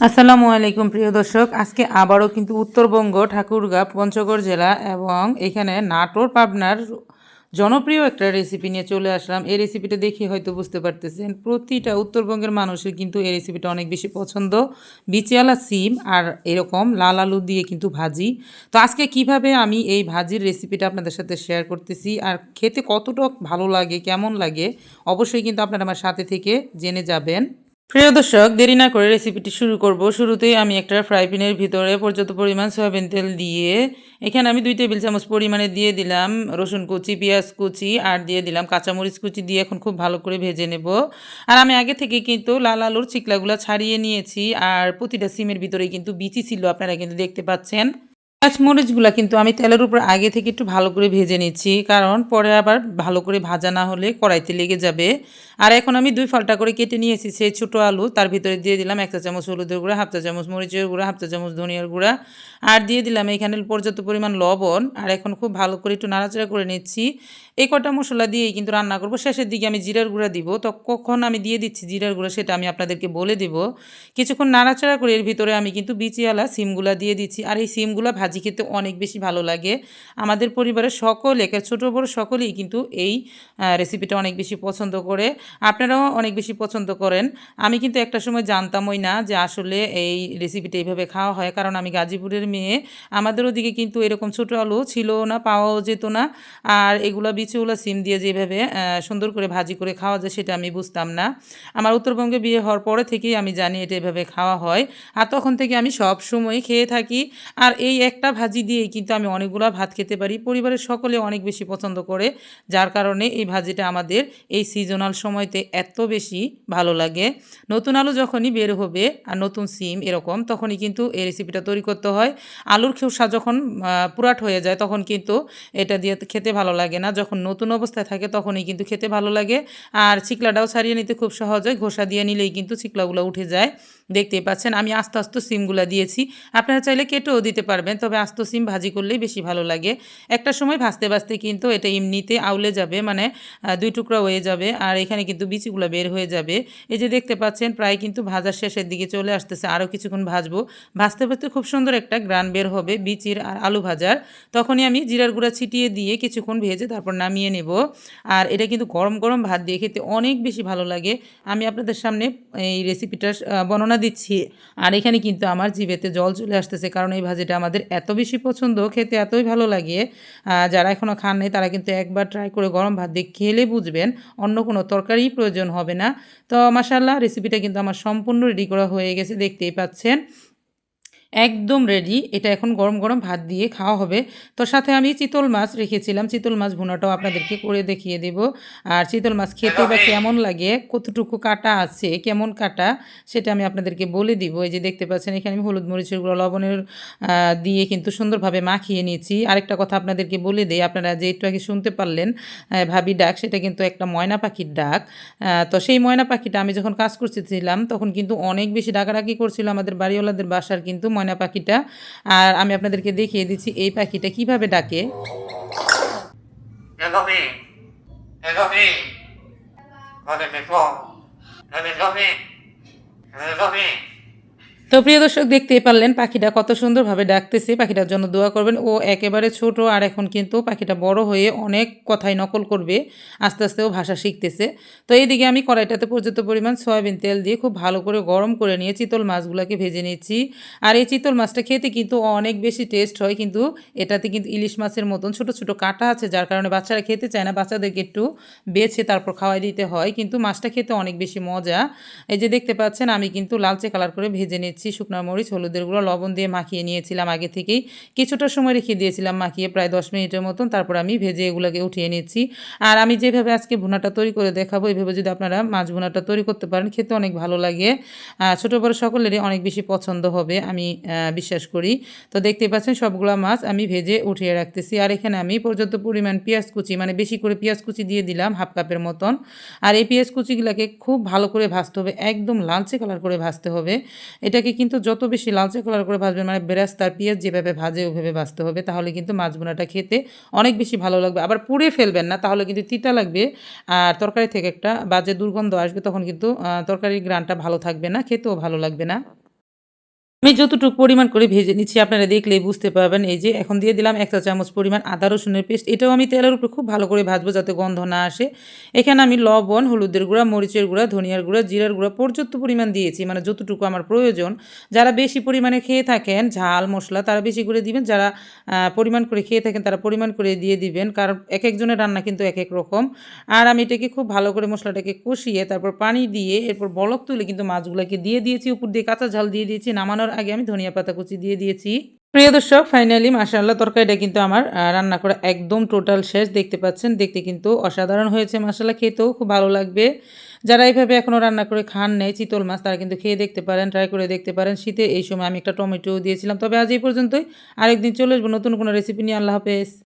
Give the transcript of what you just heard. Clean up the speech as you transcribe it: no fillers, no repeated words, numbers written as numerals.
আসসালামু আলাইকুম প্রিয় দর্শক, আজকে আবারও কিন্তু উত্তরবঙ্গ ঠাকুরগাঁও পঞ্চগড় জেলা এবং এখানে নাটোর পাবনার জনপ্রিয় একটা রেসিপি নিয়ে চলে আসলাম। এই রেসিপিটা দেখে হয়তো বুঝতে পারতেছেন প্রতিটা উত্তরবঙ্গের মানুষের কিন্তু এই রেসিপিটা অনেক বেশি পছন্দ। বিচিয়ালা সিম আর এরকম লাল আলু দিয়ে কিন্তু ভাজি। তো আজকে কিভাবে আমি এই ভাজির রেসিপিটা আপনাদের সাথে শেয়ার করতেছি আর খেতে কতটা ভালো লাগে, কেমন লাগে, অবশ্যই কিন্তু আপনারা আমার সাথে থেকে জেনে যাবেন। প্রিয় দর্শক, দেরি না করে রেসিপিটি শুরু করব। শুরুতেই আমি একটা ফ্রাই প্যানের ভিতরে পর্যাপ্ত পরিমাণ সয়াবিন তেল দিয়ে এখানে আমি 2 টেবিল চামচ পরিমাণে দিয়ে দিলাম রসুন কুচি, পেঁয়াজ কুচি আর দিয়ে দিলাম কাঁচামরিচ কুচি দিয়ে এখন খুব ভালো করে ভেজে নেব। আর আমি আগে থেকে কিন্তু লাল আলুর চিকলাগুলো ছাড়িয়ে নিয়েছি আর প্রতিটা সিমের ভিতরেই কিন্তু বিচি ছিল, আপনারা কিন্তু দেখতে পাচ্ছেন। কাঁচামরিচগুলা কিন্তু আমি তেলের উপর আগে থেকে একটু ভালো করে ভেজে নিচ্ছি, কারণ পরে আবার ভালো করে ভাজা না হলে কড়াইতে লেগে যাবে। আর এখন আমি 2 ফালটা করে কেটে নিয়েছি সেই ছোটো আলু, তার ভিতরে দিয়ে দিলাম 1 চা চামচ হলুদের গুঁড়া, 1/2 চা চামচ মরিচের গুঁড়া, 1/2 চা চামচ ধনিয়ার গুঁড়া আর দিয়ে দিলাম এখানে পর্যাপ্ত পরিমাণ লবণ। আর এখন খুব ভালো করে একটু নাড়াচাড়া করে নিচ্ছি। এই কটা মশলা দিয়েই কিন্তু রান্না করব। শেষের দিকে আমি জিরার গুঁড়া দিব, তো কখন আমি দিয়ে দিচ্ছি জিরার গুঁড়া সেটা আমি আপনাদেরকে বলে দিব। কিছুক্ষণ নাড়াচাড়া করে এর ভিতরে আমি কিন্তু বিচিওয়ালা সিমগুলা দিয়ে দিচ্ছি। আর এই সিমগুলা ভাজি খেতে অনেক বেশি ভালো লাগে। আমাদের পরিবারের সকলে, ছোটো বড়ো সকলেই কিন্তু এই রেসিপিটা অনেক বেশি পছন্দ করে। আপনারাও অনেক বেশি পছন্দ করেন। আমি কিন্তু একটা সময় জানতামই না যে আসলে এই রেসিপিটা এইভাবে খাওয়া হয়, কারণ আমি গাজীপুরের মেয়ে। আমাদের ওদিকে কিন্তু এরকম ছোটো আলু ছিল না, পাওয়াও যেত না। আর এগুলা বিচিওয়ালা সিম দিয়ে যেভাবে সুন্দর করে ভাজি করে খাওয়া যায় সেটা আমি বুঝতাম না। আমার উত্তরবঙ্গে বিয়ে হওয়ার পরে থেকেই আমি জানি এটা এভাবে খাওয়া হয়। আর তখন থেকে আমি সব সময় খেয়ে থাকি। আর এই একটা ভাজি দিয়েই কিন্তু আমি অনেকগুলো ভাত খেতে পারি। পরিবারের সকলে অনেক বেশি পছন্দ করে, যার কারণে এই ভাজিটা আমাদের এই সিজনাল সময়তে এত বেশি ভালো লাগে। নতুন আলু যখনই বের হবে আর নতুন সিম এরকম, তখনই কিন্তু এই রেসিপিটা তৈরি করতে হয়। আলুর খোসা যখন পুরাট হয়ে যায় তখন কিন্তু এটা দিয়ে খেতে ভালো লাগে না। যখন নতুন অবস্থায় থাকে তখনই কিন্তু খেতে ভালো লাগে। আর চিকলাটাও ছাড়িয়ে নিতে খুব সহজ হয়, ঘষা দিয়ে নিলেই কিন্তু চিকলাগুলো উঠে যায়। দেখতেই পাচ্ছেন আমি আস্তে আস্তে সিমগুলা দিয়েছি। আপনারা চাইলে কেটেও দিতে পারবেন, তবে আস্ত সিম ভাজি করলেই বেশি ভালো লাগে। একটা সময় ভাজতে ভাজতে কিন্তু এটা এমনিতে আউলে যাবে, মানে 2 টুকরা হয়ে যাবে আর এখানে কিন্তু বিচিগুলো বের হয়ে যাবে। এই যে দেখতে পাচ্ছেন প্রায় কিন্তু ভাজার শেষের দিকে চলে আসতেছে, আরও কিছুক্ষণ ভাজবো। ভাজতে ভাজতে খুব সুন্দর একটা গ্রান বের হবে বিচির আর আলু ভাজার। তখনই আমি জিরার গুঁড়া ছিটিয়ে দিয়ে কিছুক্ষণ ভেজে তারপর নামিয়ে নেব। আর এটা কিন্তু গরম গরম ভাত দিয়ে খেতে অনেক বেশি ভালো লাগে। আমি আপনাদের সামনে এই রেসিপিটার বর্ণনা দিচ্ছি। আর এখানে কিন্তু আমার জিভেতে জল চলে আসতেছে, কারণ এই ভাজিটা আমাদের এত বেশি পছন্দ, খেতে এতই ভালো লাগে। যারা এখনও খান নাই তারা কিন্তু একবার ট্রাই করে গরম ভাত দিয়ে খেলে বুঝবেন অন্য কোনো তরকারিই প্রয়োজন হবে না। তো মাশাআল্লাহ, রেসিপিটা কিন্তু আমার সম্পূর্ণ রেডি করা হয়ে গেছে, দেখতেই পাচ্ছেন। একদম রেডি। এটা এখন গরম গরম ভাত দিয়ে খাওয়া হবে। তো সাথে আমি চিতল মাছ রেখেছিলাম। চিতল মাছ ভুনাটাও আপনাদেরকে করে দেখিয়ে দেব। আর চিতল মাছ খেতে বা কেমন লাগে, কতটুকু কাটা আছে, কেমন কাটা, সেটা আমি আপনাদেরকে বলে দিব। এই যে দেখতে পাচ্ছেন এখানে আমি হলুদ মরিচের গুঁড়ো, লবণের দিয়ে কিন্তু সুন্দরভাবে মাখিয়ে নিয়েছি। আরেকটা কথা আপনাদেরকে বলে দেই, আপনারা যে একটু আগে শুনতে পারলেন ভাবি ডাক, সেটা কিন্তু একটা ময়না পাখির ডাক। তো সেই ময়না পাখিটা আমি যখন কাজ করতেছিলাম তখন কিন্তু অনেক বেশি ডাকাডাকি করছিল আমাদের বাড়িওয়ালাদের বাসার কিন্তু ময়না পাখিটা। আর আমি আপনাদেরকে দেখিয়ে দিচ্ছি এই পাখিটা কিভাবে ডাকে। এভাবে এভাবে এভাবে এভাবে। তো প্রিয় দর্শক, দেখতেই পারলেন পাখিটা কত সুন্দরভাবে ডাকতেছে। পাখিটার জন্য দোয়া করবেন। ও একেবারে ছোট, আর এখন কিন্তু পাখিটা বড় হয়ে অনেক কথাই নকল করবে, আস্তে আস্তে ও ভাষা শিখতেছে। তো এইদিকে আমি কড়াইটাতে পর্যাপ্ত পরিমাণ সয়াবিন তেল দিয়ে খুব ভালো করে গরম করে নিয়ে চিতল মাছগুলোকে ভেজে নিচ্ছি। আর এই চিতল মাছটা খেতে কিন্তু অনেক বেশি টেস্ট হয়, কিন্তু এটাতে কিন্তু ইলিশ মাছের মতন ছোট ছোট কাঁটা আছে, যার কারণে বাচ্চারা খেতে চায় না। বাচ্চাদেরকে একটু বেছে তারপর খাওয়াই দিতে হয়, কিন্তু মাছটা খেতে অনেক বেশি মজা। এই যে দেখতে পাচ্ছেন আমি কিন্তু লালচে কালার করে ভেজে নিচ্ছি। শুকনো মরিচ, হলুদের গুঁড়ো, লবণ দিয়ে মাখিয়ে নিয়েছিলাম আগে থেকেই। কিছুটা সময় রেখে দিয়েছিলাম মাখিয়ে, প্রায় 10 মিনিটের মতন। তারপর আমি ভেজে এগুলোকে উঠিয়ে নিচ্ছি। আর আমি যেভাবে আজকে ভুনাটা তৈরি করে দেখাবো, এইভাবে যদি আপনারা মাছ ভুনাটা তৈরি করতে পারেন খেতে অনেক ভালো লাগে। ছোটো বড়ো সকলেরই অনেক বেশি পছন্দ হবে আমি বিশ্বাস করি। তো দেখতেই পাচ্ছেন সবগুলা মাছ আমি ভেজে উঠিয়ে রাখতেছি। আর এখানে আমি পর্যাপ্ত পরিমাণ পেঁয়াজ কুচি, মানে বেশি করে পেঁয়াজ কুচি দিয়ে দিলাম, 1/2 কাপের মতন। আর এই পেঁয়াজ কুচিগুলোকে খুব ভালো করে ভাজতে হবে, একদম লালচে কালার করে ভাজতে হবে। এটাকে কিন্তু যত বেশি লালচে কালার করে ভাজবেন, মানে বেরেস্তার পেঁয়াজ যেভাবে ভাজে ওইভাবে ভাজতে হবে, তাহলে কিন্তু মাছ ভুনাটা খেতে অনেক বেশি ভালো লাগবে। আবার পুড়ে ফেলবেন না, তাহলে কিন্তু তিতা লাগবে আর তরকারি থেকে একটা বাজে দুর্গন্ধ আসবে, তখন কিন্তু তরকারির গ্রানটা ভালো থাকবে না, খেতেও ভালো লাগবে না। আমি যতটুকু পরিমাণ করে ভেজে নিচ্ছি আপনারা দেখলেই বুঝতে পারবেন। এই যে এখন দিয়ে দিলাম ১ চা চামচ পরিমাণ আদা রসুনের পেস্ট। এটাও আমি তেলের উপরে খুব ভালো করে ভাজবো যাতে গন্ধ না আসে। এখানে আমি লবণ, হলুদের গুঁড়া, মরিচের গুঁড়া, ধনিয়ার গুঁড়া, জিরার গুঁড়া পর্যাপ্ত পরিমাণ দিয়েছি। মানে যতটুকু আমার প্রয়োজন। যারা বেশি পরিমাণে খেয়ে থাকেন ঝাল মসলা তারা বেশি করে দিবেন। যারা পরিমাণ করে খেয়ে থাকেন তারা পরিমাণ করে দিয়ে দিবেন। কারণ একেকজনের রান্না কিন্তু একেক রকম। আর আমি এটাকে খুব ভালো করে মসলাটাকে কষিয়ে তারপর পানি দিয়ে এরপর বলক তুলে কিন্তু মাছগুলাকে দিয়ে দিয়েছি। উপর দিয়ে কাঁচা ঝাল দিয়ে দিয়েছি। নামানোর আগে আমি ধনিয়া পাতা কুচি দিয়ে দিয়েছি। প্রিয় দর্শক ফাইনালি মাশাআল্লাহ তরকারিটা কিন্তু আমার রান্না করা একদম টোটাল শেষ। দেখতে পাচ্ছেন। দেখতে কিন্তু অসাধারণ হয়েছে মাশাআল্লাহ খেতেও খুব ভালো লাগবে। যারা এভাবে এখনো রান্না করে খান নাই চিতল মাছ তারা কিন্তু খেয়ে দেখতে পারেন, ট্রাই করে দেখতে পারেন। শীতে এই সময় আমি একটা টমেটো দিয়েছিলাম। তবে আজ এই পর্যন্তই। আরেকদিন চলে আসবো নতুন কোনো রেসিপি নিয়ে। আল্লাহ হাফেজ।